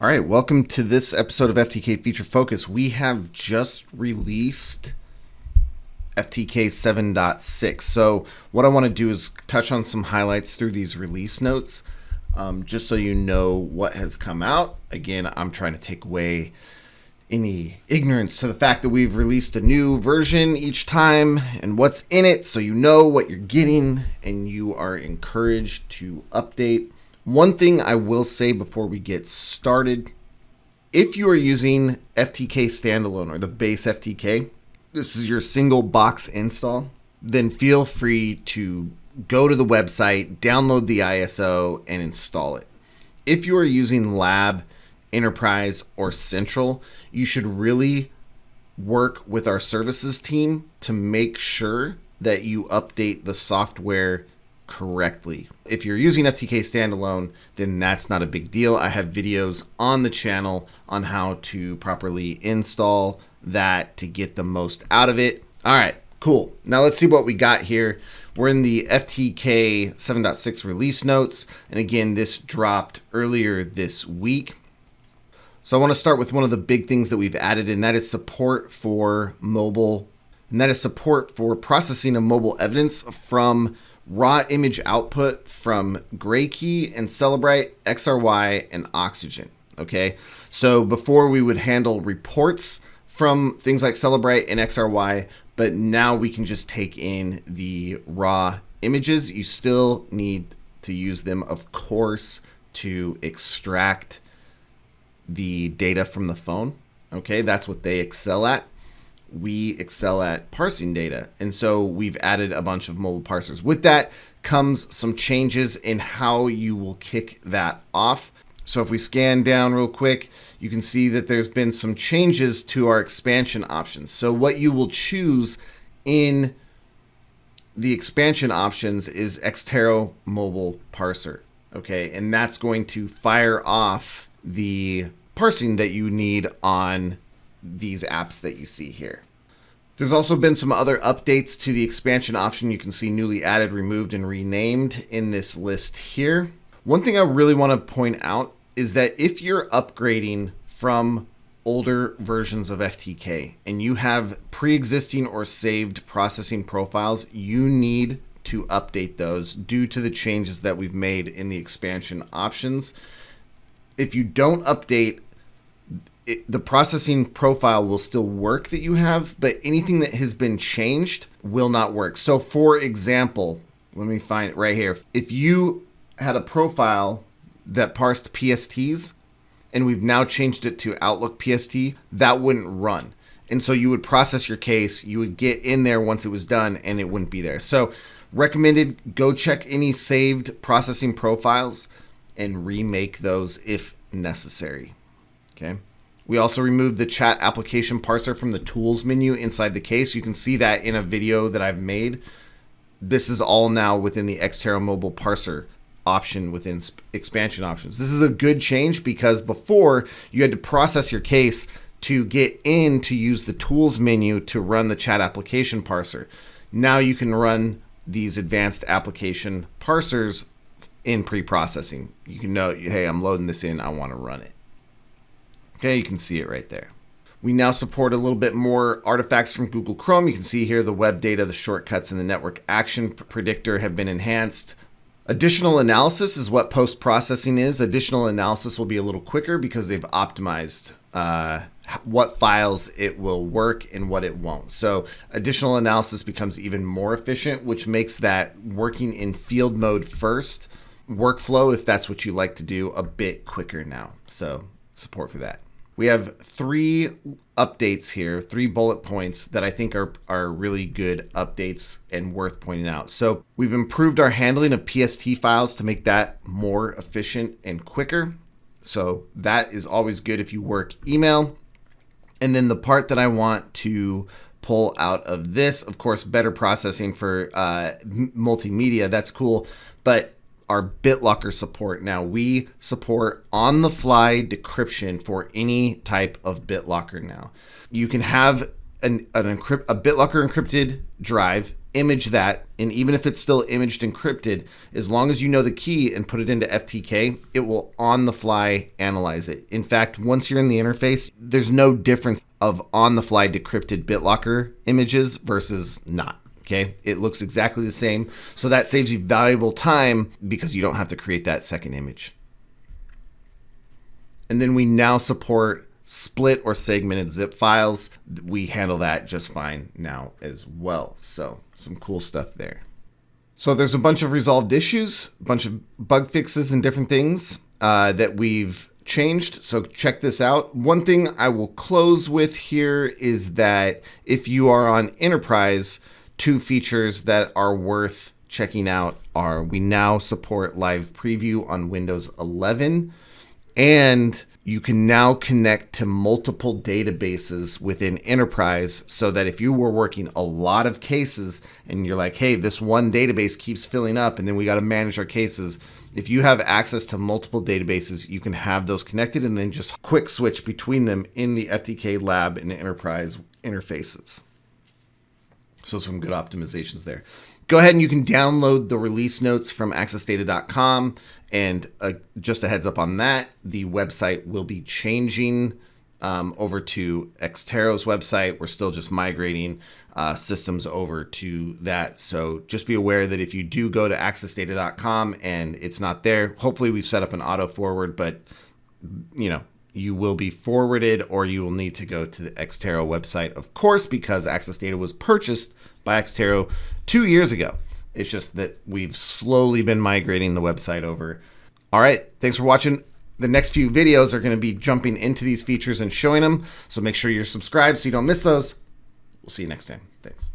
All right, welcome to this episode of FTK Feature Focus. We have just released FTK 7.6. So what I want to do is touch on some highlights through these release notes, just so you know what has come out. Again, I'm trying to take away any ignorance to the fact that we've released a new version each time and what's in it, so you know what you're getting and you are encouraged to update. One thing I will say before we get started, if you are using FTK standalone or the base FTK, this is your single box install, then feel free to go to the website, download the ISO, and install it. If you are using Lab, Enterprise, or Central, you should really work with our services team to make sure that you update the software correctly. If you're using FTK standalone, then that's not a big deal. I have videos on the channel on how to properly install that to get the most out of it. All right, cool. Now let's see what we got here. We're in the FTK 7.6 release notes. And again, this dropped earlier this week. So I want to start with one of the big things that we've added, and that is support for mobile. And that is support for processing of mobile evidence from raw image output from Graykey and Cellebrite, XRY, and Oxygen. Okay, so before we would handle reports from things like Cellebrite and XRY, but now we can just take in the raw images. You still need to use them, of course, to extract the data from the phone. Okay, that's what they excel at. We excel at parsing data. And so we've added a bunch of mobile parsers. With that comes some changes in how you will kick that off. So if we scan down real quick, you can see that there's been some changes to our expansion options. So what you will choose in the expansion options is Xtero Mobile Parser. Okay, and that's going to fire off the parsing that you need on these apps that you see here. There's also been some other updates to the expansion option. You can see newly added, removed, and renamed in this list here. One thing I really want to point out is that if you're upgrading from older versions of FTK and you have pre-existing or saved processing profiles, you need to update those due to the changes that we've made in the expansion options. If you don't update, the processing profile will still work that you have, but anything that has been changed will not work. So for example, let me find it right here. If you had a profile that parsed PSTs and we've now changed it to Outlook PST, that wouldn't run. And so you would process your case, you would get in there once it was done and it wouldn't be there. So recommended, go check any saved processing profiles and remake those if necessary. Okay. We also removed the chat application parser from the tools menu inside the case. You can see that in a video that I've made. This is all now within the Xtero Mobile Parser option within expansion options. This is a good change because before you had to process your case to get in to use the tools menu to run the chat application parser. Now you can run these advanced application parsers in pre-processing. You can know, hey, I'm loading this in, I want to run it. Okay, you can see it right there. We now support a little bit more artifacts from Google Chrome. You can see here the web data, the shortcuts, and the network action predictor have been enhanced. Additional analysis is what post-processing is. Additional analysis will be a little quicker because they've optimized what files it will work and what it won't. So additional analysis becomes even more efficient, which makes that working in field mode first workflow, if that's what you like to do, a bit quicker now. So support for that. We have 3 updates here, 3 bullet points that I think are really good updates and worth pointing out. So we've improved our handling of PST files to make that more efficient and quicker. So that is always good if you work email. And then the part that I want to pull out of this, of course, better processing for multimedia, that's cool. But our BitLocker support. Now we support on-the-fly decryption for any type of BitLocker now. You can have a BitLocker encrypted drive image that, and even if it's still imaged encrypted, as long as you know the key and put it into FTK, it will on the fly analyze it. In fact, once you're in the interface, there's no difference of on the fly decrypted BitLocker images versus not. Okay, it looks exactly the same. So that saves you valuable time because you don't have to create that second image. And then we now support split or segmented zip files. We handle that just fine now as well. So some cool stuff there. So there's a bunch of resolved issues, a bunch of bug fixes and different things that we've changed. So check this out. One thing I will close with here is that if you are on Enterprise, 2 features that are worth checking out are we now support live preview on Windows 11, and you can now connect to multiple databases within Enterprise so that if you were working a lot of cases and you're like, hey, this one database keeps filling up and then we got to manage our cases. If you have access to multiple databases, you can have those connected and then just quick switch between them in the FTK Lab and Enterprise interfaces. So some good optimizations there. Go ahead and you can download the release notes from accessdata.com. And just a heads up on that, the website will be changing over to Xtero's website. We're still just migrating systems over to that. So just be aware that if you do go to accessdata.com and it's not there, hopefully we've set up an auto forward, but you will be forwarded or you will need to go to the Xtero website, of course, because Access Data was purchased by Xtero 2 years ago. It's just that we've slowly been migrating the website over. All right, thanks for watching. The next few videos are going to be jumping into these features and showing them. So make sure you're subscribed so you don't miss those. We'll see you next time. Thanks.